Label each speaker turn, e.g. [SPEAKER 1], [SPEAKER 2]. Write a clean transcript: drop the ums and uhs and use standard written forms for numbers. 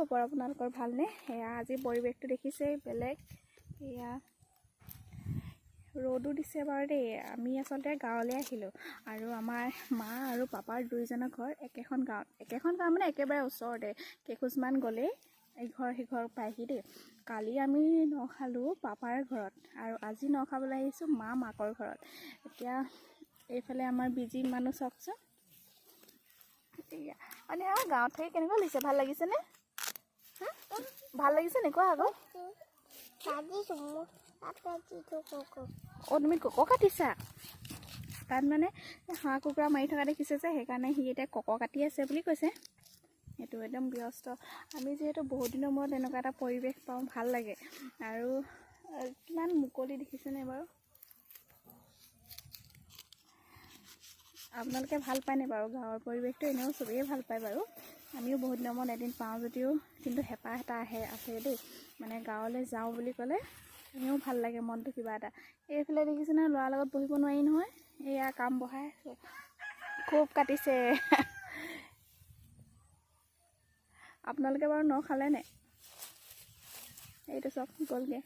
[SPEAKER 1] খবৰ আপোনালোকৰ ভালনে? এয়া আজি পৰিৱেশটো দেখিছেই বেলেগ। এয়া ৰ'দো দিছে বাৰু দেই। আমি আচলতে গাঁৱলৈ আহিলোঁ আৰু আমাৰ মা আৰু পাপাৰ দুইজনৰ ঘৰ একেখন গাঁৱত মানে একেবাৰে ওচৰতে, কেইখোজমান গ'লেই ইঘৰ সিঘৰ পায়হি দেই। কালি আমি ন খালোঁ পাপাৰ ঘৰত আৰু আজি ন খাবলৈ আহিছোঁ মাকৰ ঘৰত। এতিয়া এইফালে আমাৰ বিজি মানুহ চাওকচোন। মানে গাঁৱত থাকি কেনেকুৱা লাগিছে? ভাল লাগিছেনে? ভাল লাগিছে নে কোৱা আকৌ? তুমি কক কাটিছা? তাত মানে হাঁহ কুকুৰা মাৰি থকা দেখিছে যে, সেইকাৰণে সি এতিয়া কক কাটি আছে বুলি কৈছে। সেইটো একদম ব্যস্ত। আমি যিহেতু বহুত দিনৰ মূৰত এনেকুৱা এটা পৰিৱেশ পাওঁ, ভাল লাগে। আৰু কিমান মুকলি দেখিছেনে বাৰু? আপোনালোকে ভাল পায়নে বাৰু? গাঁৱৰ পৰিৱেশটো এনেও চবেই ভাল পায় বাৰু। আমিও বহুত দিনৰ মূৰত এদিন পাওঁ যদিও কিন্তু হেঁপাহ এটা আছে দেই, মানে গাঁৱলৈ যাওঁ বুলি ক'লে এনেও ভাল লাগে মনটো কিবা এটা। এইফালে দেখিছে নহয়, ল'ৰাৰ লগত বহিব নোৱাৰি নহয়, এয়া কাম বঢ়াই খুব কাটিছে। আপোনালোকে বাৰু ন খালে নাই? এইটো চব গ'লগৈ।